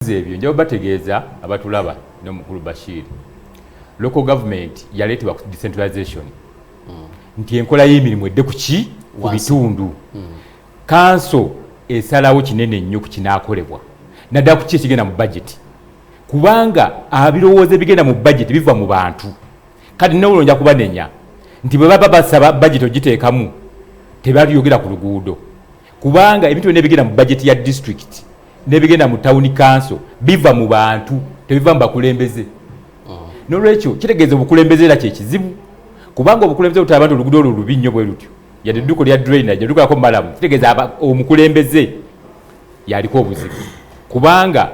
ebyo njawo bategeeza abatulaba n'omukulu Bashir local government yaleetebwa ku decentralization nti enkola y'emirimu edde ku bitundu kanso esalawo kinene nnyo ku kinaakolebwa naddala ku ekigenda mu budget kubanga abirowooza ebigenda mu budget biva mu bantu kati nawulo nja kubanenya nti bwe baba basaba budget ogiteekamu tebaliyogera ku luguudo kubanga ebintu nebigenda mu budget ya district nebigenda mu town council biva mu bantu tebiva mu bakulembeze n'olwekyo kitegeeza obukulembeze era kyekizibu kubanga obukulembeze butaba abantu oluguudo olwo lubi nnyo bwe lutyo yadde edduuko lya drainage edduuko malamu kitegeeza omukulembeze yaliko obuzibu kubanga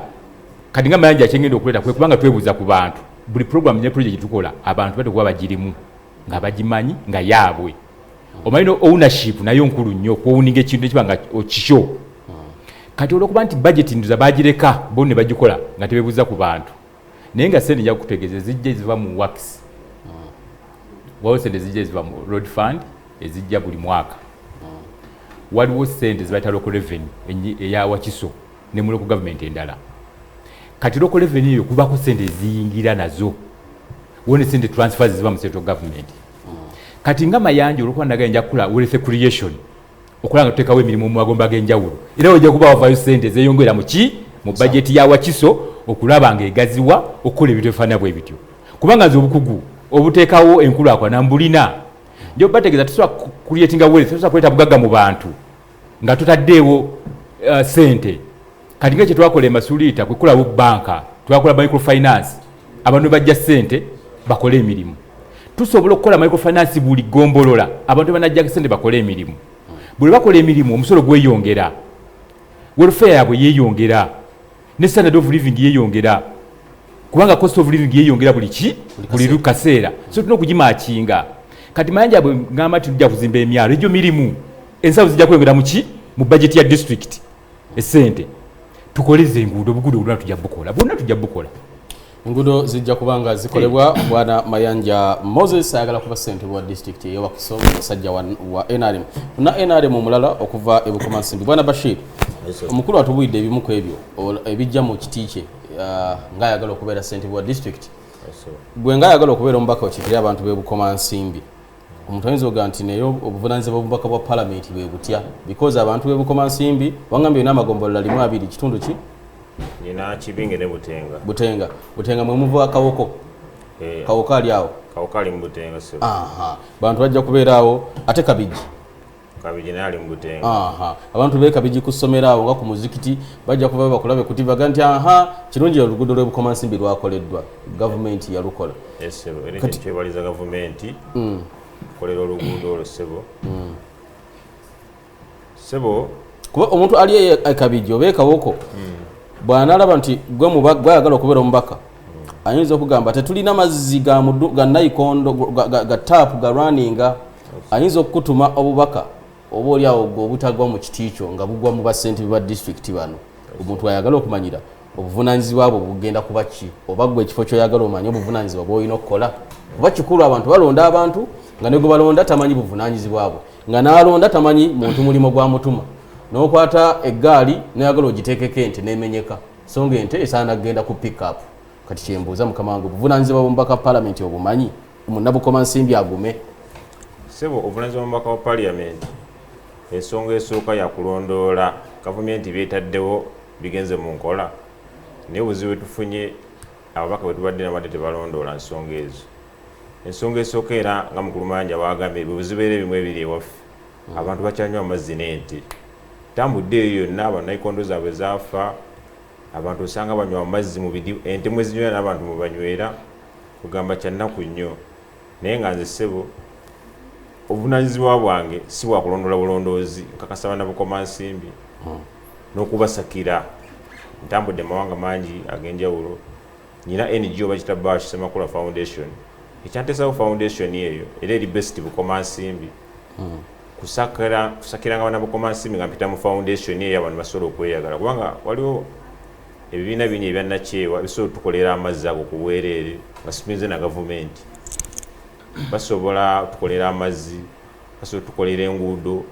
kati nga mayanja akyengenda okuleeta kwe kubanga twebuuza ku bantu buli program ne project tukola abantu bate kuba bagirimu nga bagimanyi nga yaabwe omanyi ownership nayo nkulu nnyo okuwuninga ekintu ekibanga okikyo kati olwokuba nti budget nduza bagireka bo ne bagikola nga tebebuuza ku bantu naye nga sente nja kutegeeza zijja ziva mu works waliwo sente zijja ziva mu road fund ezijja buli mwaka waliwo sente zibayita local revenue eya Wakiso ne mu local government endala kati local revenue eyo kubako sente eziyingira nazo wone sente transfers ziva mu central government kati nga mayanja olwokuba ndagaye nja kukula wealth creation okulanga tutekawo emirimu mu magomba g'enjawulo era ojja kuba wavayo sente zeyongera mu budget ya Wakiso okulaba nga egaziwa okukola ebintu ebifaanana bwe bityo kubanga nze obukugu obuteekawo enkulaakulana mbulina njo bategeeza tusobola kulyetinga wealth tusobola kuleeta bugagga mu bantu nga tutaddeewo sente kati nga kye twakola emasuliita kwe kulawo banka twakola microfinance abantu bajja sente bakole emirimu tusobola okukola microfinance buli gombolola abantu banajja sente bakole emirimu buli bakola emirimu omusolo gweyongera welfare yabwe yeeyongera ne standard of living yeeyongera kubanga cost of living yeeyongera buli kaseera so tulina okugimakinga kati mayanja bwe ngamba tujja kuzimba emyalo egyo mirimu ensawo zijja kweyongera mu budget ya district esente tukoleze enguudo obuguudo bulina tujja bukola bwonna tujja bukola enguudo zijja kubanga zikolebwa bwana Mayanja Moses ayagala kuba ssente wa district ye Wakiso musajja wa NRM na NRM omulala okuva e Bukomansimbi bwana Bashir omukulu atubuyidde ebimu ku ebyo ebijja mu kiti kye ng'ayagala okubeera ssente wa district bwe ng'ayagala okubeera omubaka okikiri abantu b'e Bukomansimbi omuntu ayinza okuga nti naye obuvunaanyizibwa bw'obubaka bwa palamenti bwe butya because abantu b'e Bukomansimbi wangambye olina amagombolola 2 kitundu ki nina Kibinge ne Butenga mwe muva akawoko kawoko ali awo kawoko ali mu Butenga so bantu bajja kubeera awo ate Kabiji naye ali mu Butenga abantu be Kabiji ku ssomero awo nga ku muzikiti bajja kuba bakulabe kutivaga nti kirungi oluguudo lw'e Bukomansimbi lwakoleddwa gavumenti yalukola era kyebaliza gavumenti kukolera oluguudo olwo sebo kuba omuntu ali e Kabiji oba e Kawoko bw'anaalaba nti gwayagala okubeera omubaka ayinza okugamba tetulina mazzi ga nayikondo ga taapu ga runninga ayinza okukutuma obubaka oba oli awo gwe obutagwa mu kiti kyo nga bugwa mu bassente ba disitulikiti bano omuntu ayagala okumanyira obuvunaanyizibwa bwo bugenda kuba ki oba gwe ekifo kyoyagala omanye obuvunaanyizibwa bw'olina okukola kuba kikulu abantu balonda abantu nga ne gwe balonda tamanyi buvunaanyizibwa bwe nga n'alonda tamanyi muntu mulimo gwamutuma n'okwata eggaali n'ayagala ogiteekeko ente n'emenyeka so nga ente esaana kugenda ku pick up kati kyembuuza mukama wange obuvunaanyizibwa bw'omubaka palamenti obumanyi Munnabukomansimbi agume sebo obuvunaanyizibwa bw'omubaka wa palamenti ensonga esooka yakulondoola gavumenti byetaddewo bigenze mu nkola naye obuzibu bwe tufunye ababaka bwe tubadde nabadde tebalondoola nsonga ezo ensonga esooka era nga mukulu Mayanja bwagambye buzibu era ebimu ebiri ewaffe abantu bakyanywa amazzi n'ente tambudde eyo yonna abantu nayikondo zaabwe zaafa abantu osanga banywa amazzi mu bidi ente mwe zinywera n'abantu mwe banywera kugamba kyannaku nnyo naye nga nze ssebo obuvunaanyizibwa bwange si bwakulondoola bulondoozi nkakasa baana Bukomansimbi n'okubasakira ntambudde mawanga mangi ag'enjawulo nyina NGO bakita Bash Semakula Foundation ekyanteesawo foundation eyo era eri best Bukomansimbi kusakiranga abaana Bukomansimbi nga mpita mu foundation eyo abantu basobola okweyagala kubanga waliwo ebibiina bingi ebyannakyewa bisobola tukolera amazzi ago ku bwereere nga situnze na gavumenti basobola tukolera amazzi basobola tukolera enguudo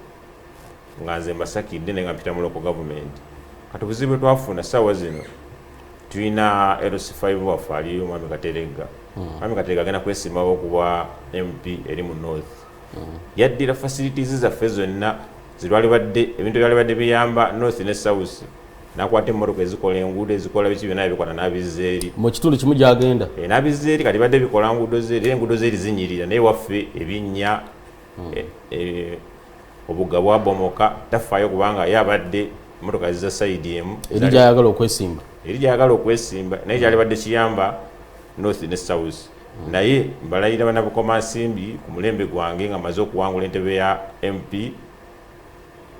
nga nze mbasakidde naye nga mpita mu local government kati obuzibu bwe twafuna ssaawa zino tulina LC5 waffe aliyo Mwami Kateregga. Mwami Kateregga agenda kwesimbawo okuba MP eri mu North. Yaddira facilities zaffe zonna ebintu byali badde biyamba North ne South. Nakwata emmotoka ezikola enguudo ezikola biki byonna bikwata n'abizzeeri. Mu kitundu kimu gyagenda. N'abizzeeri kati badde bikola nguudo zeeri, enguudo zeeri zinyirira naye waffe ebinnya obugga bwabomoka tafaayo kubanga yabadde emmotoka ziza sayidi emu. Eri gyayagala okwesimba. Eri gyayagala okwesimba naye kyali badde kiyamba North ne South. Naye mbalayira bannabukoma nsimbi ku mulembe gwange nga maze okuwangula entebe ya MP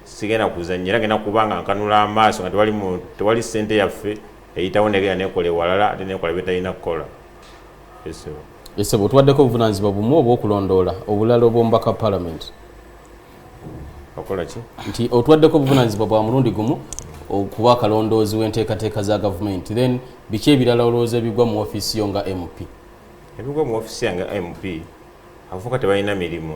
sigenda kuzannyira ngenda kubanga nkanula amaaso nga tewali ssente yaffe eyitawo negenda nekola ewalala ate nekola betalina kukola. Esebo tuwaddeko obuvunaanyizibwa bumu obw'okulondoola obulala obw'omubaka wa Parliament. Okola ki? Nti otuwaddeko obuvunaanyizibwa bwa mulundi gumu okuba akalondoozi w'enteekateeka za gavumenti, then biki ebirala olowooza ebigwa mu ofiisi yo nga MP? Ebigwa mu ofiisi yange MP abavubuka tebalina mirimu.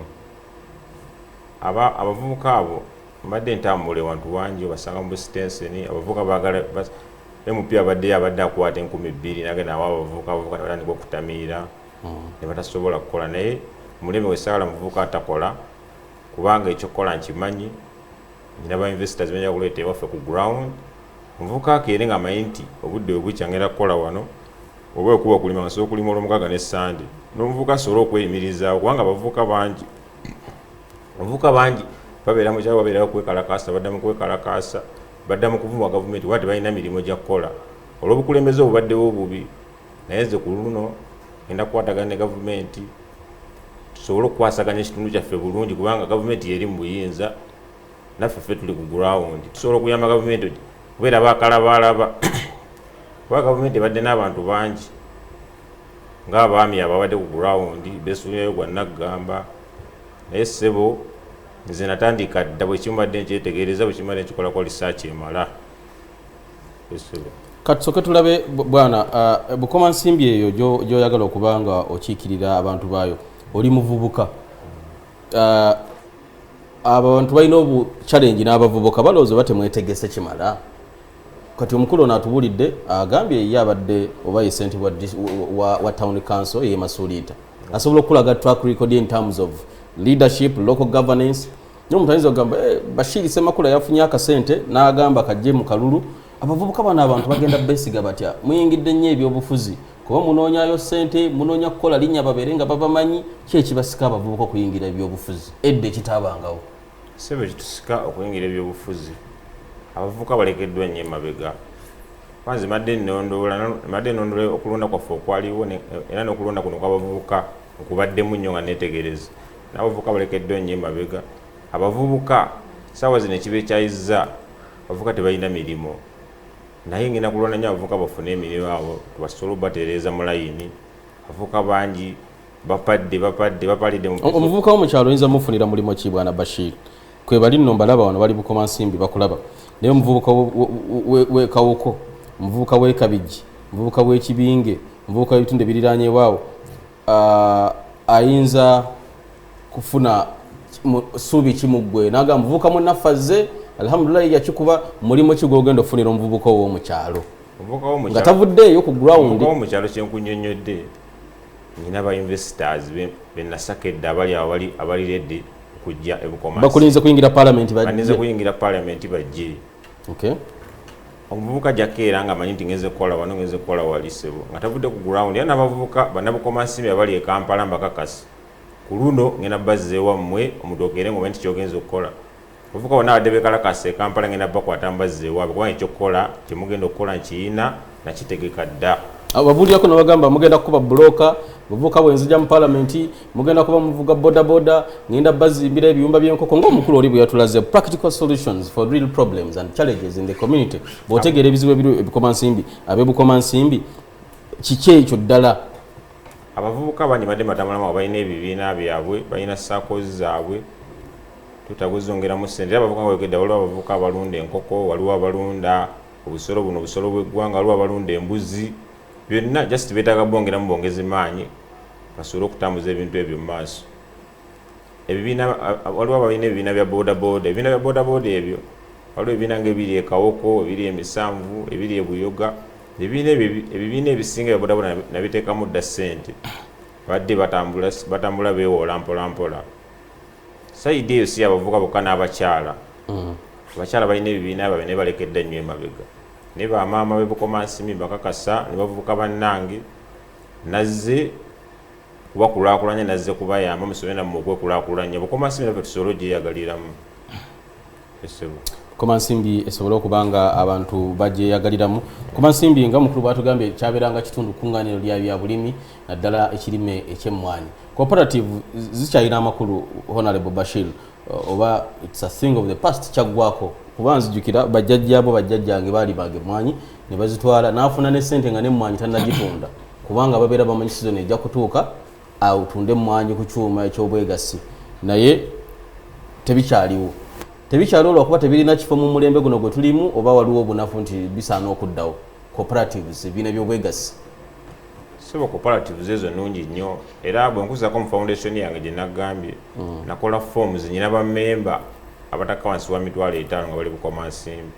Abavubuka abo mbadde ntambula ewantu wangi obasanga mu sitenseni abavubuka baagala MP abadde akwata 2,000 nagenda awo abavubuka batandika okutamiira ne batasobola kukola naye mulembe wesagala muvubuka atakola kubanga ekyokukola nkimanyi nyina ba investors bajja kuleeta ewaffe ku ground muvubuka akeere nga amanyi nti obudde bwe bukya ngenda kukola wano oba okuba okulima nga sobola okulima olw'omukaaga ne Sande n'omuvubuka asobola okweyimirizaawo kubanga abavubuka bangi babeera mu kyalo babeera kwekalakaasa baddamu kwekalakaasa baddamu kuvumwa gavumenti wati balina mirimu gya kukola olw'obukulembeze obubaddewo obubi naye nze ku luno ngenda kukwatagana ne gavumenti tusobole okukwasaganya ekitundu kyaffe bulungi kubanga gavumenti yeri mu buyinza naffe ffe tuli ku ground tusobola okuyamba gavumenti kubeera bakalabalaba kuba gavumenti ebadde n'abantu bangi ng'abaami ababadde ku ground beesunyayo gwa Naggamba naye ssebo nze natandika dda bwe kimbadde nkyetegereza bwe kimbadde nkikolako research emala. Kati soke tulabe bwana Bukoma Nsimbi eyo gy'oyagala okuba nga okiikirira abantu baayo oli muvubuka. Abantu balina obu challenge n'abavubuka balowooza batemwetegese kimala. Kati omukulu ono atubulidde agambye ye abadde oba ye ssente wa town council ye Masuliita asobola okulaga track record in terms of leadership, local governance. N'omuntu ayinza okugamba Bashir Ssemakula yafunye akasente n'agamba kajje mu kalulu. Abavubuka bano abantu bagenda beesiga batya muyingidde nnyo ebyobufuzi kuba munoonyayo ssente munoonya kukola linnya babeere nga babamanyi ki ekibasika abavubuka okuyingira ebyobufuzi edde kitabangawo. Sebe kitusika okuyingira ebyobufuzi abavubuka balekeddwa nnyo emabega kwanzi madde nnondoola okulonda kwaffe okwaliwo era n'okulonda kuno kw'abavubuka okubaddemu nnyo nga neetegereza n'abavubuka balekeddwa nnyo emabega. Abavubuka saawa zino ekiba ekyayizza abavubuka tebalina mirimu naye ngenda kulonda nnyo abavubuka bafune emirimu abo tubasobole obatereeza mu layini. Abavubuka bangi bapalidde omuvubuka w'omukyalo oyinza mufunira mulimu ki bwana Bashir? Kwe bali nno mbalaba wano bali Bukoma Nsimbi bakulaba naye omuvubuka w'ekawuko, omuvubuka w'ekabijji, omuvubuka w'ekibinge, omuvubuka w'ebitundu ebiriraanyewaawo ayinza kufuna suubi kimuggwe n'agamba muvubuka munnaffe azze alhamdulillah yakikuba mulimu ki gw'ogenda ofunira omuvubuka ow'omukyalo nga tavuddeeyo ku ground. Omukyalo kyenkunnyonnyodde nyina ba investors bennasakedde abali redde okujja e Bukoma bakulinze kuyingira parliament bajje. Okay. Omuvubuka jakeera nga amanyi nti ngenze kukola wano ngenze kukola wali ssebo nga tavudde ku ground era n'abavubuka bannabukoma nsimbi abali e Kampala mbakakasi ku luno ngenda bazze wammwe omutookere ng'omanyi nti kyogenza okukola. Abavubuka bonna abadde beekalakasa e Kampala ngenda bakwata mbazze ewaabwe kubanga ekyokukola kyemugenda okukola nkiyina nakitegeka dda. Ababuulirako ne bagamba mugenda kuba buloka buvuka bwenzija mu parliament mugenda kuba muvuga boda ngenda bazimbira ebiyumba by'enkoko ng'omukulu oli bwe yatulaze practical solutions for real problems and challenges in the community. Bw'otegeera ebizibu ebiri Bukoma Nsimbi Bukoma Nsimbi kiki ekyo ddala? Abavubuka bangi badde batamulamu balina ebibiina byabwe balina sakozi zaabwe tutaguzongeramu ssente. Abavubuka ng'oyogedde waliwo abavubuka abalunda enkoko waliwo abalunda obusolo buno obusolo bw'eggwanga waliwo abalunda embuzi byonna just beetaaga bongeramu bongezi maanyi basobole okutambuza ebintu ebyo mu maaso. Waliwo abalina ebibiina bya bodaboda ebibiina bya bodaboda ebyo waliwo ebibiina ng'ebiri e Kawoko ebiri e Misanvu ebiri e Buyoga ebibiina ebisinga ebyobodaboda nabiteekamu dda ssente badde batambula beewoola mpolampola sayidi eyo si abavubuka bokka n'abakyala abakyala balina ebibiina babye ne balekedde nnyo emabega naye bamaama bebukomansimi bakakasa ne bavubuka bannange nazze kubakulaakulanya nazze kubayamba musobole nammwe okwekulaakulanya bukomansimi naffe tusobole ogyeyagaliramu esebo Komansimbi esobola okubanga abantu bagyeyagaliramu. Komansimbi nga mukulu bwatugambye kyabeeranga kitundu kuŋŋaaniro lya bya bulimi naddala ekirime ekyemmwanyi. Cooperative zikyalina amakulu Honorable Bashir oba it's a thing of the past kyaggwako kuba nzijukira bajjajjaabo bajjajjange baali bage emmwanyi ne bazitwala n'afuna ne ssente nga n'emmwanyi tannagitunda kubanga babeera bamanyi sizoni ejja kutuuka atunde emmwanyi ku kyuma eky'obwegassi naye tebikyaliwo. Tebikyalo lwakuba tebirina kifo mu mulembe guno gwe tulimu oba waliwo obunafu nti bisaana okuddawo cooperatives ebiina by'obwegassi. Sebo cooperatives ezo nnungi nnyo era bwe nkuzako mu foundation yange gye naggambye nakola forms nyina bammemba abataka wansi wa mitwalo 5 nga bali bukomansimbi.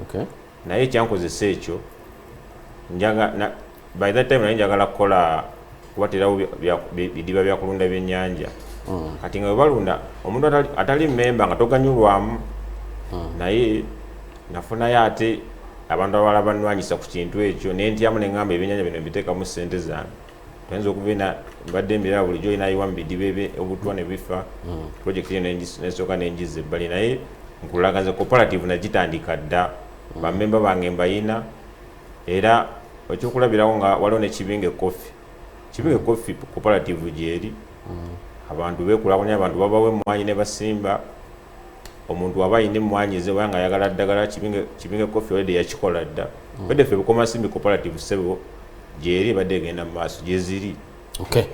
Okay. Naye ekyankozesa ekyo by that time naye njagala kukola kubaterawo bidiba byakulunda byennyanja. Kati nga balunda omuntu atali memba nga toganyulwamu naye nafunayo ate abantu abalala bannwanyisa ku kintu ekyo nentyamu neŋŋamba ebyennyanja bino mbiteekamu ssente zange tuyinza okubeera mbadde mbiraba bulijjo olinayiwa mu bidiba obutwa ne bifa projekiti eyo nesooka nenjiza ebbali naye nkulagaza cooperative nagitandika dda bammemba bange mbayina era ekyokulabirawo nga waliwo ne kibinge coffee cooperative gyeri abantu bekulaakulanya abantu babawo emmwanyi ne basimba omuntu waba ayina emmwanyi ze wanga ayagala ddagala kibinge coffee already yakikola dda badde ffe bukomansimbi cooperative sebo gyeri badde egenda mu maaso gyeziri. Okay.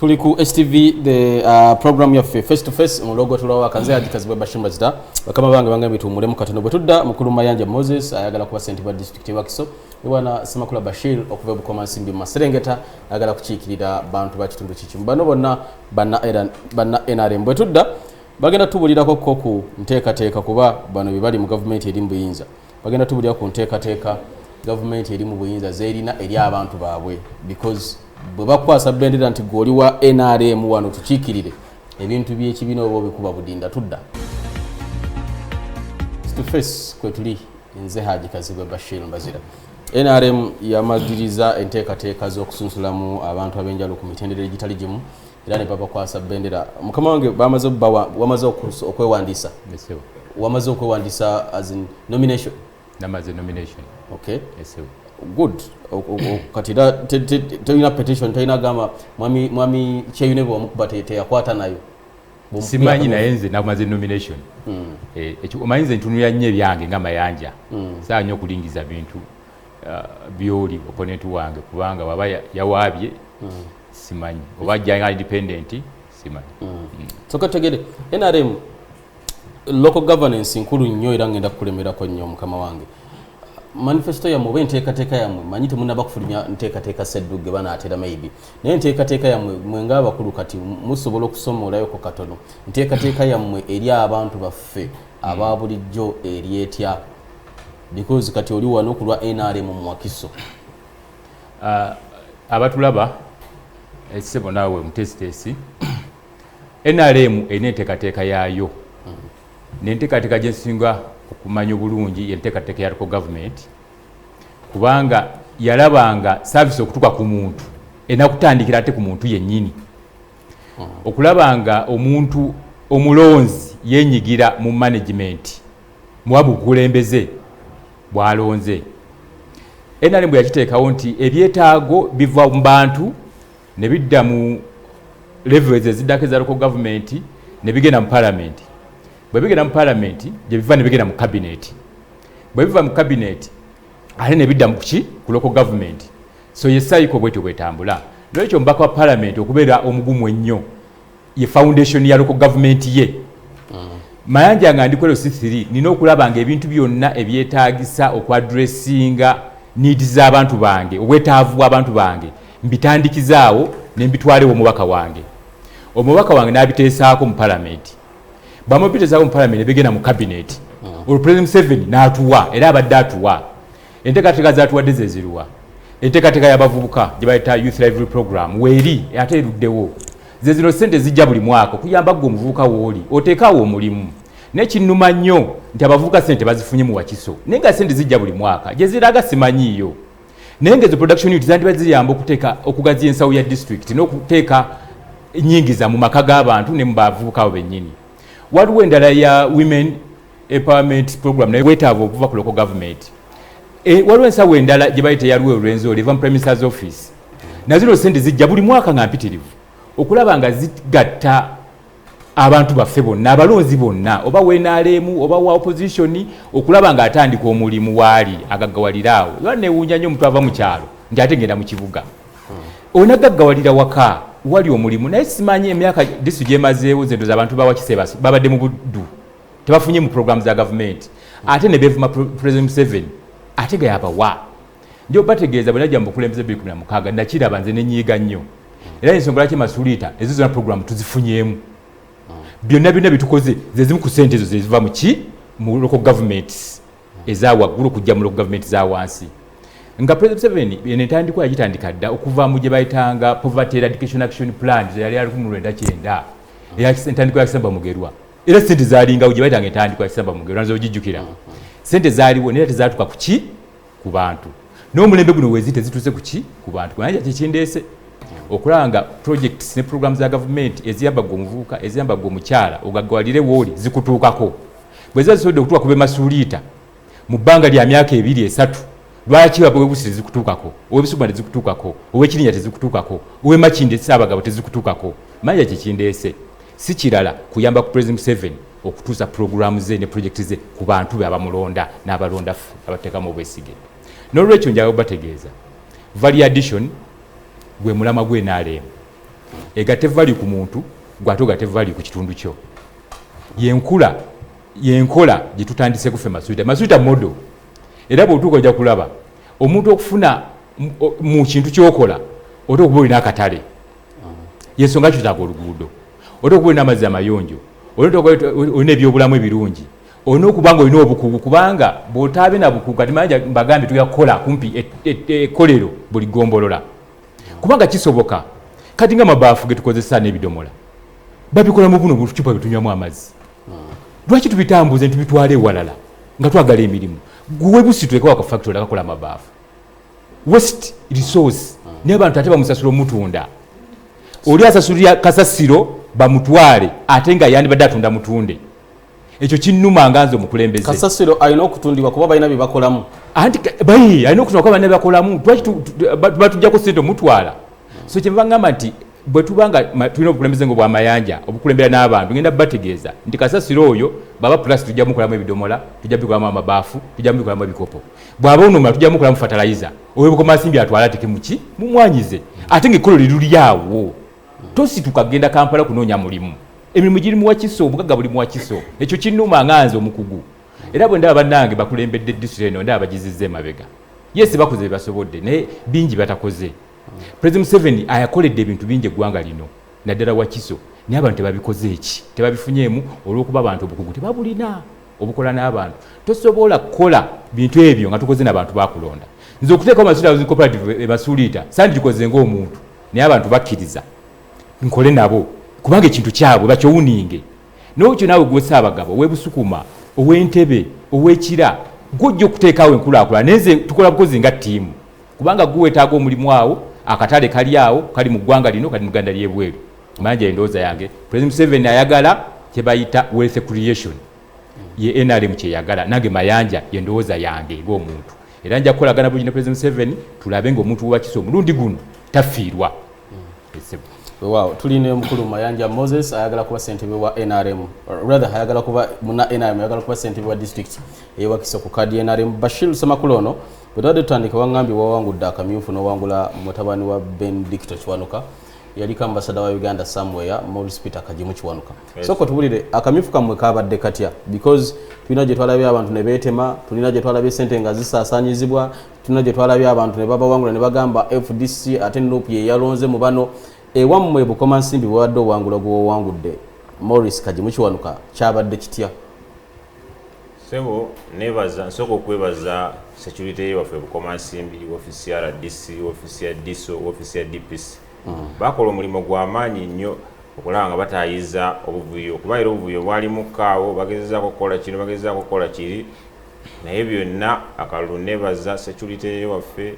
Tuli ku STV the program yaffe face to face mulogo tulawo akanze adikazibwe bashimba zita bakama bange bangambe tumulemu katono bwe tudda mukulu Mayanja Moses ayagala kuba sentibwa district wakiso bwana Semakula Bashir okuva bukomansimbi mu Maserengeta ayagala kukiikirira bantu ba kitundu kiki mbano bonna banna NRM bwe tudda bagenda tubulirako ku nteekateeka kuba bano bibali mu government eri mu buyinza bagenda tubulira ku nteekateeka government eri mu buyinza zeerina eri abantu baabwe because bwe bakwasa bendera nti goli wa NRM wano tukiikirire ebintu by'ekibiina oba bikuba budinda tudda to face kwe tuli nze Haji Kazibwe Bashir Mbazira. NRM yamagiriza enteekateeka z'okusunsulamu abantu ab'enjawulo ku mitendera egitali gimu era ne babakwasa bendera mukama wange wamaze okwewandiisa wamaze okwewandiisa as in nomination namaze nomination. Okay. Good. Katira tena petition tena gama mwami cheyunebo omukuba teyakwata nayo simanyi naye nze namaze nomination ekyo omanyize ntunulira nnyo ebyange nga mayanja saa nnyo okulingiza bintu byoli opponent wange kubanga waba yawaabye simanyi oba jjanga independent simanyi. So kategere NRM local governance nkulu nnyo era ngenda kukulemerako nnyo mukama wange manifesto ya mwe nteekateeka yamwe manyi temunaba kufulumya nteekateeka sedduge banaatera maybe naye nteekateeka yamwe mwe ng'abakulu kati musobola okusomolayo ku katono nteekateeka yamwe eri abantu baffe aba bulijjo eri etya because kati oli wano ku lwa NRM mu Wakiso. Abatulaba essebo naawe mutesitesi NRM erina enteekateeka yaayo n'enteekateeka gye nsinga okumanya obulungi yenteekateeka ya local government kubanga yalabanga service okutuka ku muntu enakutandikira ate ku muntu yennyini okulabanga omuntu omulonzi yenyigira mu management muwabukulembeze bwalonze NRM yakiteekawo nti ebyetaago biva mu bantu ne bidda mu levels eziddako eza local government ne bigenda mu parliament bwe bigenda mu parliament gye biva ne bigenda mu cabinet bwe biva mu cabinet ate ne bidda mu kuki ku local government so ye cycle bwetyo bwetambula n'ekyo mubaka wa parliament okubeera omugumu ennyo ye foundation ya local government ye Mayanja nga ndikwero C3 nina okulaba nga ebintu byonna ebyetaagisa okwadressinga needs z'abantu bange obwetaavu bw'abantu bange mbitandikizaawo ne mbitwalewo omubaka wange n'abiteesaako mu parliament bamubiteesaako mu parliament ne bigenda mu cabinet olwo president Museveni n'atuwa era abadde atuwa enteekateeka zaatuwadde zeziruwa enteekateeka y'abavubuka gye bayita youth library program weeri ate eruddewo ze zino ssente zijja buli mwaka okuyamba gwe omuvubuka wooli oteekaawo omulimu nekinnuma nnyo nti abavubuka ssente bazifunye mu Wakiso naye nga ssente zijja buli mwaka gye ziraga simanyiiyo naye nga ezo production unit zandiba ziyamba okugaziya ensawo ya district n'okuteeka nyingiza mu maka g'abantu ne mu bavubuka abo bennyini. Waliwo endala ya women empowerment program naye weetaavu okuva ku local government. Waliwo ensawo endala gye bayita ya Luweero Lwenzori eva mu Prime Minister's Office. Nazino ssente zijja buli mwaka nga mpitirivu okulaba nga zigatta abantu baffe bonna abalonzi bonna oba weenaalemu oba wa opposition okulaba nga atandika omulimu waali agaggawaliraawo era neewuunya nnyo omuntu ava mu kyalo nti ate ngenda mu kibuga onagaggawalira waka wali omulimu naye simanyi emyaka disu gyemazeewo zendoza abantu bawakise babadde mu buddu tebafunye mu programs za government ate ne beevuma President Museveni ate ga yabawa ndio bategeeza bwe najja mu bukulembeze 2016 nakiraba nze nenyiiga nnyo era ensonga lwaki Masuliita ezo zonna program tuzifunyemu byonna bitukoze zezimu ku ssente ezo zeziva mu local governments eza waggulu kujja mu local government za wansi nga President Museveni entandikwa yagitandika dda okuva mu gye bayitanga Poverty Eradication Action Plan yali ali ku 1999 entandikwa ya Kisamba Mugerwa era ssente zalingawo gye bayitanga entandikwa ya Kisamba Mugerwa nazo ogijjukira ssente zaaliwo naye tezatuuka ku bantu n'omulembe guno wezite zituuse ku bantu kubanga kyekindeese okulanga projects ne programs za government eziyamba omuvubuka eziyamba omukyala ogaggawalire wooli zikutuukako bwe zisobodde okutuuka ku Masuliita mu bbanga lya myaka 2-3 lwaki Bwebusire zikutuukako Owebisumba tezikutuukako Owekirinya tezikutuukako Ow'emakinde Ssaabagabo tezikutuukako manya kyekindeese si kirala kuyamba ku President Museveni okutuusa programu ze ne project ze ku bantu be abamulonda n'abalonda ffe abateekamu obwesige n'olwekyo njagala okubategeeza value addition gwe mulama gwe NRM egatte value ku muntu gwate ogatte value ku kitundu kyo yenkola gye tutandise kuffe Masuliita model era bw'otuuka ojja kulaba omuntu okufuna mu kintu kyokola ote okuba olina akatale yensonga kitaaga oluguudo ote okuba olina amazzi amayonjo olina ebyobulamu ebirungi olina okuba nga olina obukugu kubanga bw'otaabe na bukugu kati manja mbagambye tuyakukola kumpi ekkolero buli gombolola kubanga kisoboka kati nga mabaafu ge tukozesa n'ebidomola babikola mu buno bucupa bitunywamu amazzi lwaki tubitambuze ntubitwale ewalala nga twagala emirimu Bwebusire tweka ku factory akakola amabaafu waste resource n'abantu ate bamusasula omutunda oli asasulira kasasiro bamutwale ate nga yandibadde atunda mutunde ekyo kinnuma nganze omukulembeze kasasiro alina okutundibwa kuba balina bye bakolamu anti alina okutundibwa kuba balina bye bakolamu batujjako ssente omutwala so kyenva ngamba nti bwe tubanga tulina obukulembeze bw'amayanja obukulembera n'abantu ngenda bategeeza nti kasasiro oyo baba plus tujja mukolamu ebidomola tujja bikolamu amabaafu tujja bikolamu ebikopo bw'aba onoma tujja mukolamu fertilizer ow'ebukomasimbi atwala ateke muki mumwanyize ate ng'ekkolero lirulyawo tosi tukagenda Kampala kunoonya mulimu emirimu giri mu Wakiso obugagga buli mu Wakiso ekyo kinnuma nganze omukugu era bwe ndaba bannange bakulembedde district eno ndaba bagizizza emabega yesi bakoze bye basobodde naye bingi batakoze President Museveni ayakoledde ebintu bingi eggwanga lino naddala Wakiso naye abantu tebabikoze eki tebabifunyeemu olw'okuba abantu obukugu tebabulina obukola n'abantu tosobola kukola bintu ebyo nga tukoze n'abantu bakulonda nze okuteekawo Masuliita cooperative Masuliita sandikikoze ng'omuntu naye abantu bakkiriza nkole nabo kubanga ekintu kyabwe bakyowuninge n'okyo naawe gwe Ssaabagabo Ow'Ebusukuma Ow'Entebe Ow'Ekira gw'ojja okuteekawo enkulaakulana naye nze tukola bukozi nga ttiimu kubanga gwe weetaaga omulimu awo akatale kali awo kali mu ggwanga lino kali mu Uganda ly'ebweru manja endowooza yange President Museveni ayagala kye bayita wealth creation ye NRM kyeyagala nange mayanja yendowooza yange ng'omuntu era nja kukolagana bulungi ne President Museveni tulabe ng'omuntu Wakiso omulundi guno tafiirwa Wow, tulina omukulu Mayanja Moses ayagala kuba ssentebe wa NRM rather ayagala kuba muna NRM ayagala kuba ssentebe wa district Wakiso ku kadi NRM Bashir Ssemakulu ono bwetwadde tutandika wangambye wawangudde akamyufu n'owangula mutabani wa Benedicto Kiwanuka yali ambassador wa Uganda somewhere Maurice Peter Kajimu Kiwanuka soko tubulire akamyufu kamwe kabadde katya because tulina gye twalabye abantu ne beetema tulina gye twalabye ssente nga zisaasaanyizibwa tulina gye twalabye abantu ne babawangula ne bagamba FDC ate NUP ye yalonze mu bano ewammwe Bukomansimbi bwadde owangula gw'owangudde Maurice Kajimu Kiwanuka kyabadde kitya sebo nebaza nsoko okwebaza security waffe Bukomansimbi, ofisi ya RDC, ofisi ya DISO, ofisi ya DPC. Bakola omulimu gw'amaanyi nnyo okulaba nga batayiza obuvuyo. Kubaira obuvuyo bwali mukaawo bagezezaako kukola kino bagezezaako kukola kiri. Naye byonna akalulu nebaza security waffe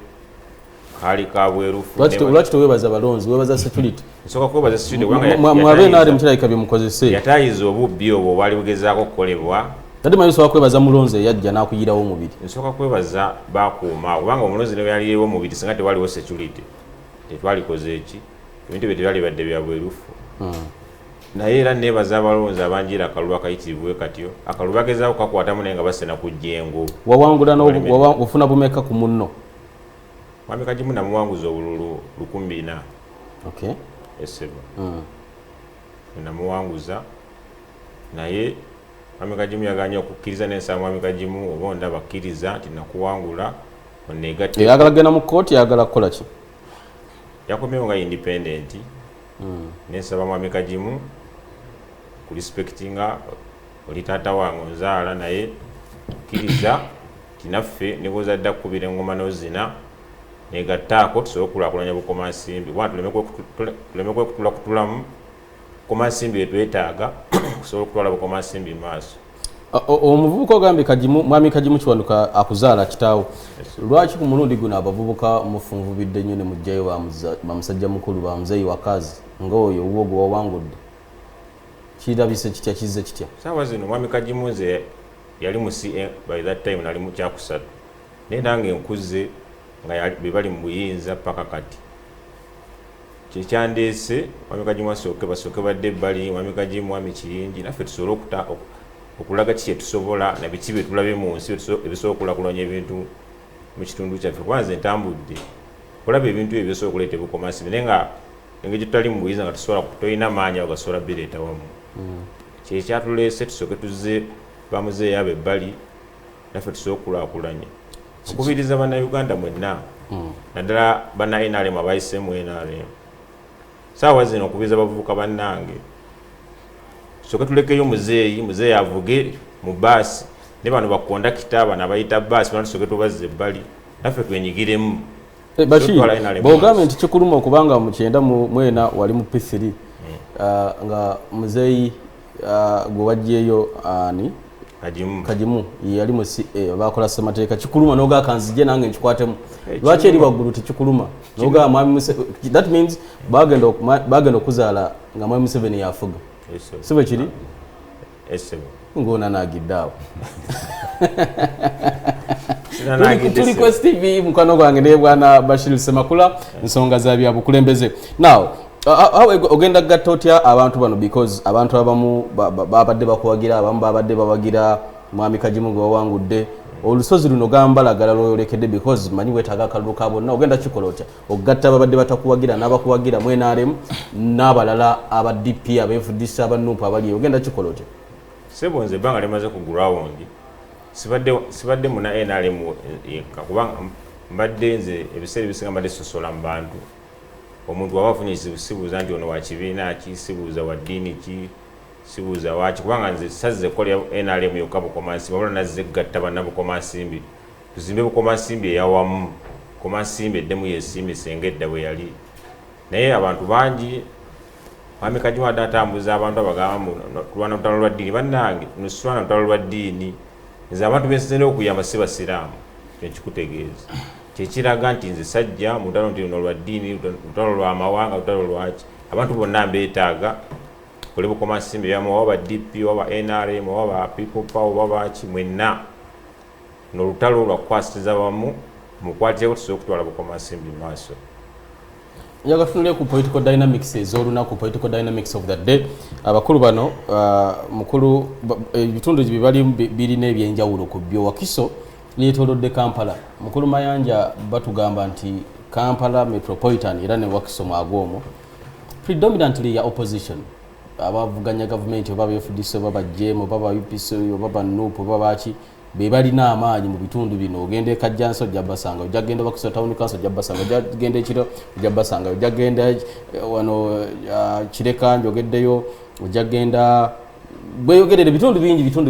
kali kabwerufu. Lwaki towebaza balonzi webaza security? Nsoka kwebaza security kubanga mwabe naali mukirayika byemukozese. Yatayiza obubbi obwo bwali bugezaako kukolebwa. Tadi mayiso kwebaza mulonzi yajja n'akuyirawo omubiri. Nsoka kwebaza bakuuma kubanga omulonzi ne yaliwo omubiri singa tewaliwo security. Tetwalikoze eki ebintu bye tebyali badde bya bwerufu. Naye era nebaza abalonzi abanjira akalulu akayitibwe katyo akalulu bagezaako kakwatamu naye nga basena ku jjengo. Wawangula n'ofuna bumeka ku munno? Mwami Kajimu namuwanguza obululu 1400. Okay. Esebo. Namuwanguza naye Mwami Kajimu yaganya okukkiriza n'ensaba Mwami Kajimu oba ndaba akkiriza nti nakuwangula oneegatte. Yagala genda mu kkooti yagala kukola ki? Yakomyewo nga independent. N'ensaba Mwami Kajimu ku respectinga oli taata wange onzaala naye akkiriza tinaffe nigoza dda kkubira engoma n'ozina negattaako tusobola okulakulanya Bukomansimbi kuba tuleme kwekutula kutulamu Bukomansimbi twetaaga kusobola okutwala Bukomansimbi maaso. Omuvubuka ogambye Mwami Kajimu Kiwanuka akuzaala kitaawo. Lwaki ku mulundi guno abavubuka mufunvubidde nnyo ne mujjayo bamusajja mukulu bamuzeeyi wakazi ng'oyo wuwo gwe wawangudde? Kirabise kitya kizze kitya? Saawa zino Mwami Kajimu nze yali mu CM by that time nali mu kyakusatu naye nange nkuze nga be bali mu buyinza paka kati. Kyekyandeese Mwami Kajimu basooke badde ebbali Mwami Kajimu Mwami Kiyingi naffe tusobole okulaga kiki tusobola na biki bye tulabe mu nsi ebisobola okulakulanya ebintu mu kitundu kyaffe. Kuba nze ntambudde olaba ebintu ebyo bisobola okuleeta Bukomansimbi naye nga engeri tutali mu buyinza nga tusobola tulina maanyi agasobola bireeta wamu. Kyekyatuleese tusooke tuzze bamuzeeyi abo ebbali naffe tusobola okulakulanya. Okubiriza bannayuganda mwenna naddala banna NRM abayisemu NRM saawa zino okubiriza bavubuka bannange soke tulekeyo muzeeyi avuge mu baasi ne bano bakondakita bano abayita baasi bano tusoke tubazze ebbali naffe twenyigiremu. Bw'ogambye nti kikuluma okubanga mu 1994 wali mu P3 nga muzeeyi gwe wajjeeyo ani Kajimu yali mu CA bakola ssemateeka kikuluma n'ogakanzije nange nkikwatemu. Lwaki eri waggulu tekikuluma n'ogaa Mwami Museveni? That means bagenda okuzaala nga Mwami Museveni yafuga. Si bwe kiri? Ng'ona naagidde awo. Tuli Quest TV mukwano gwange ne bwana Bashir Semakula nsonga za bya bukulembeze. Now ogenda gatta otya abantu bano because abantu abamu babadde bakuwagira abamu babadde bawagira Mwami Kajimu gwe wawangudde olusozi luno gambalagala lwoyolekedde because manyi wetaaga akalulu ka bonna ogenda kikola otya ogatta babadde batakuwagira n'abakuwagira mu NRM n'abalala aba DP aba FDC aba NUP abali ogenda kikola otya? Sebo nze banga limaze ku ground sibadde muna NRM yekka kubanga mbadde nze ebiseera ebisinga mbadde sosola mu bantu. Omuntu waba afunye ekizibu sibuuza nti ono wa kibiina ki sibuuza wa ddiini ki sibuuza waki kubanga nze sazze kukola NRM yokka Bukomansimbi wabula nazze gatta banna Bukomansimbi tuzimbe Bukomansimbi eyawamu Bukomansimbi eddemu yeesiimise ng'edda bwe yali. Naye abantu bangi Mwami Kajimu adde atambuza abantu abagamba tulwana lutalo lwa ddiini bannange nuswana lutalo lwa ddiini nze abantu bensinzira okuyamba si basiraamu ekikutegeeza kyekiraga nti nze sajja mu lutalo nti luno lwa ddiini lutalo lwa mawanga lutalo lwaki abantu bonna mbeetaaga kole Bukomansimbi yamu waba DP waba NRM waba People Power waba ki mwenna n'olutalo lwakukwasiriza bamu mukwatirawo tusobola okutwala Bukomansimbi maaso. Yagatunule ku political dynamics ez'olunaku political dynamics of the day abakulu bano mukulu ebitundu bibali birina ebyenjawulo ku byo Wakiso yeetolodde Kampala. Mukulu Mayanja batugamba nti Kampala Metropolitan era ne Wakiso mwagwomo predominantly ya opposition abavuganya government oba FDC oba JM oba UPC oba NUP oba baki be balina amaanyi mu bitundu bino. Ogende Kajjanso ojja basanga ojja genda Wakiso Town Council ojja basanga ojja genda Ekiro ojja basanga ojja genda wano Kireka njogeddeyo ojja genda bweyogerere bitundu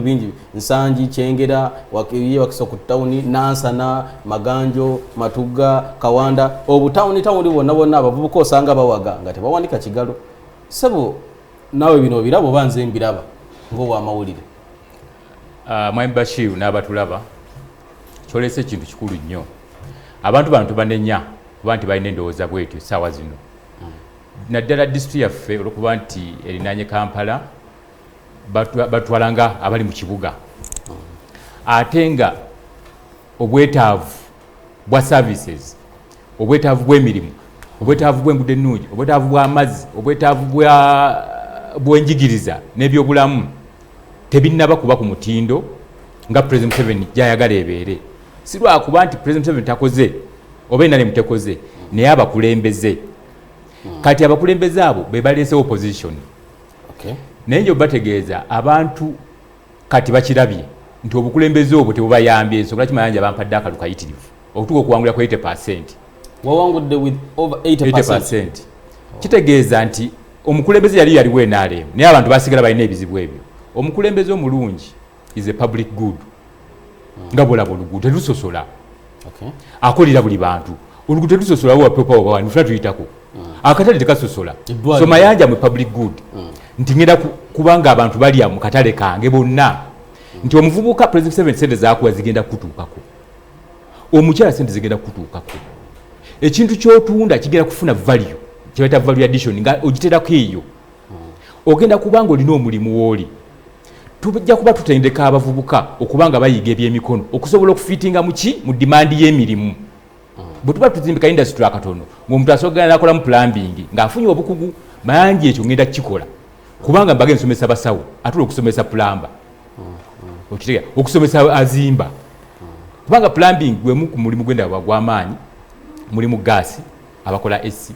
bingi Nsangi Kyengera wakiye wakiso ku town Nansana Maganjo Matuga Kawanda obutawuni bonna abavubuka osanga bawaga nga tebawandika kigalo sebo nawe bino birabo banze mbiraba ngo wa mawulire Mwami Bashir n'abatulaba kyolese ekintu kikulu nnyo abantu bano tubanenya kuba nti balina endowooza bwetyo essaawa zino naddala disitulikiti yaffe olwokuba nti erinaanye Kampala batwalanga abali mu kibuga ate nga obwetaavu bwa services obwetaavu bw'emirimu obwetaavu bw'enguudo ennungi obwetaavu bw'amazzi obwetaavu bw'enjigiriza n'ebyobulamu tebinnaba kuba ku mutindo nga President Museveni gy'ayagala ebeere si lwakuba nti President Museveni takoze oba NRM tekoze naye abakulembeze kati abakulembeze abo be baleese opposition naye njo bategeeza abantu kati bakirabye nti obukulembeze obwo tebubayambye ensonga lwaki mayanja bampadde akalu kayitirivu okutuuka okuwangula ku 80%. Wawangudde with over 80%. Kitegeeza nti omukulembeze yaliwo NRM naye abantu basigala balina ebizibu ebyo. Omukulembeze omulungi is a public good. Nga bolaba oluguudo terusosola. Akolera buli bantu. Oluguudo terusosola wa pepa wa nfuna tuyitako. Akatale tekasosola. So mayanja mu public good. Nti ngenda kubanga abantu bali mu katale kange bonna. Nti omuvubuka President 7 sente zakuwa zigenda kutuukako. Omukyala sente zigenda kutuukako. Ekintu kyotunda kigenda kufuna value. Kyeta value addition nga ogiterako eyo. Ogenda kubanga olina omulimu woli. Tujja kuba tutendeka abavubuka okubanga bayiga ebyemikono okusobola okufitinga mu demand y'emirimu. Bwe tuba tuzimbika industry akatono ng'omuntu asogera nakola mu plumbing ng'afunye obukugu mangi ekyo ngenda kikola kubanga mbage nsomesa basawo atula okusomesa plumber okitega okusomesa azimba kubanga plumbing gwe mu mulimu gwenda gw'amaanyi mulimu gas abakola AC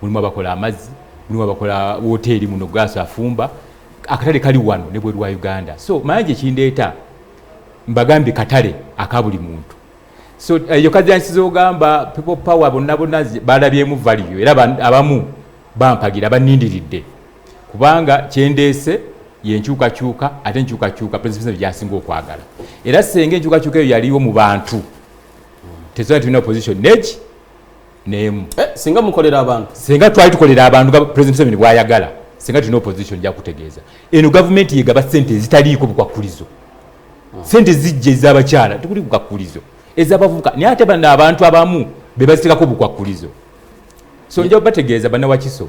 mulimu abakola amazzi mulimu abakola hoteli muno gas afumba akatale kali wano ne bwe lwa Uganda so mangi kindeeta mbagambi katale akabuli muntu. So yo kajansizo gamba people power bonna balabyemu value era abamu bampagira banindiridde kubanga kyendeese yenkyuka ate enkyuka president yasinga okwagala era senge enkyuka eyo yaliwo mu bantu tezola tulina opposition neji nemu singa mukolera abantu senga twali tukolera abantu ga president Museveni bwayagala senga tulina opposition ya kutegeeza eno government yegaba sente zitaliiko bukwakulizo sente zijje ez'abakyala tukuli bukwakulizo ezabavuka ni ate bana abantu abamu bebasikako bukwakulizo so njo bategeeza bana wakiso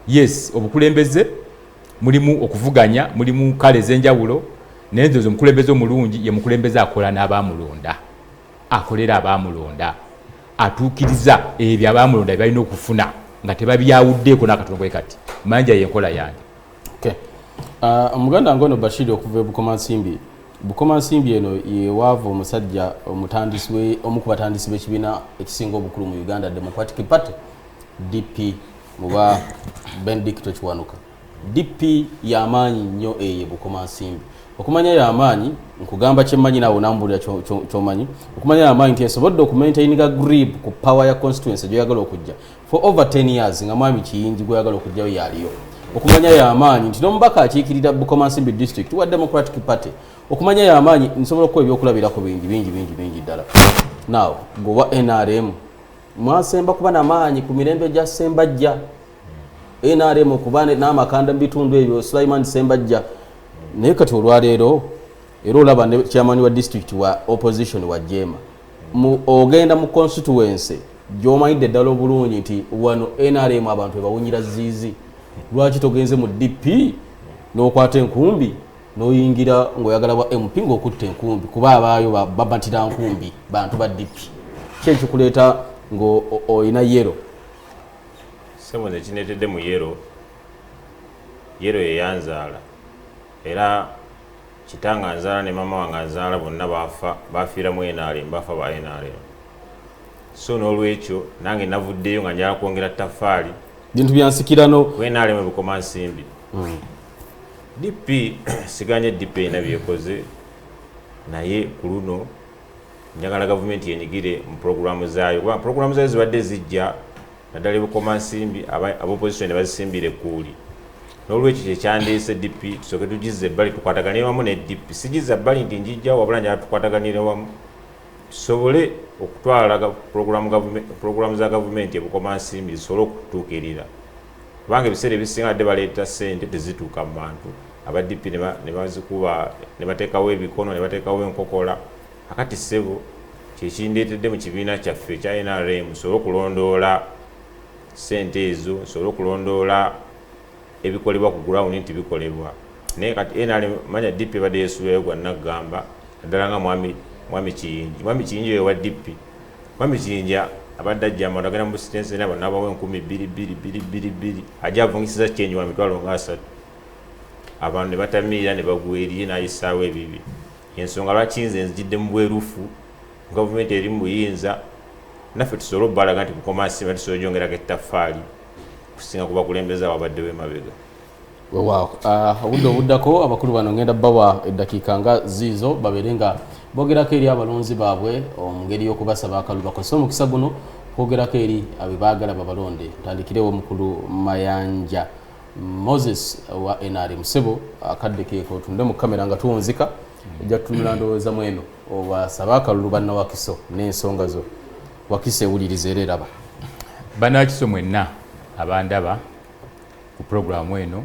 yes obukulembeze mulimu okuvuganya mulimu kale zenjawulo nenzo omukulembeze omulungi ye mukulembeze akola n'abamulonda akolera abamulonda atuukiriza ebyo abamulonda balina okufuna nga tebabyawuddeko n'akatongo bwe kati manja yenkola yange. Omuganda ngono Bashir okuva Bukoma Nsimbi eno yewaava omusajja omutandisi we omukubatandisi b'ekibiina ekisinga obukulu mu Uganda Democratic Party DP muba Benedicto Kiwanuka. DP y'amaanyi nnyo eye Bukoma Nsimbi. Okumanya y'amaanyi nkugamba kyemmanyi nawe nambulira ky'omanyi. Okumanya y'amaanyi nti esobodde okumaintaininga grip ku power ya constituency gy'oyagala okujja for over 10 years nga mwami Kiyingi gw'oyagala okujjayo yaliyo. Okumanya y'amaanyi nti n'omubaka akiikirira Bukoma Nsimbi district wa Democratic Party. Okumanya y'amaanyi nsobola okukola ebyokulabirako bingi ddala. Now gowa NRM mwasemba kuba n'amaanyi ku mirembe gya Ssembajja. NRM okubane n'amakanda mu bitundu ebyo Sulaiman Ssembajja. Naye kati olwaleero era olaba ne chairman wa district wa opposition wa Jema ogenda mu constituency gy'omanyidde ddala obulungi nti wano NRM abantu bawunyira ziizi lwaki togenze mu DP n'okwata enkumbi n'oyingira ng'oyagala wa MP ng'okutta enkumbi kuba abaayo babatira nkumbi bantu ba DP kyekikuleeta ng'olina yero semoze kineetedde mu yero yeyanzaala era kitanga nzaala ne mama wange nzaala bonna bafiira mu NRM bafa ba NRM so n'olwekyo nange navuddeyo nga njala kwongera ttafaali bintu byansikirano ku NRM Bukoma Nsimbi DP siganye DP ina byekoze naye ku luno njagala gavumenti yenyigire mu programu zaayo kuba programu zaayo zibadde zijja naddala Bukoma Nsimbi ab'opposition bazisimbire kuuli n'olwekyo kyekyandiise DP tusooke tugize ebbali tukwataganire wamu ne DP sigiza ebbali nti njijja wabula njala tukwataganire wamu tusobole okutwala programu za gavumenti ebukomansimbi zisobole okutuukirira kubanga ebiseera ebisinga adde baleeta ssente tezituuka mu bantu aba DP ne bazikuba ne bateekawo ebikono ne bateekawo enkokola akati ssebo kyekindeetedde mu kibiina kyaffe ekya NRM nsobole okulondoola ssente ezo nsobole okulondoola ebikolebwa ku ground nti bikolebwa naye kati NRM manya DP badde yeesuubirayo gwa Naggamba naddala nga mwami Kiyinja ewa DP mwami Kiyinja abadde ajja amawanda mu sitensi nabo nabawo 12,222 ajja avungisiza kyenyi wa mitwalo nga 3 abantu ne batamiira ne bagwa eriye n'ayisaawo ebibi ensonga lwaki nze nzijidde mu bwerufu gavumenti eri mu buyinza naffe tusobole obbalaga nti bukomansimbi tusobole gyongerako ettaffaali kusinga kubakulembeza ababadde b'emabega. Wow. Obudde obuddako abakulu bano ngenda bawa eddakiika nga ziizo babeere nga boogerako eri abalonzi baabwe omungeri y'okubasaba akalulu bakozese omukisa guno kwogerako eri abebaagala babalonde. Tandikirewo omukulu Mayanja Moses wa NRM Sebo akadde keeko tunde mu kamera nga tuwunzika ejja tutunula ndowooza mweno obasaba akalulu bannawakiso n'ensonga zo Wakiso ewuliriza era eraba bannawakiso mwenna abandaba ku programu eno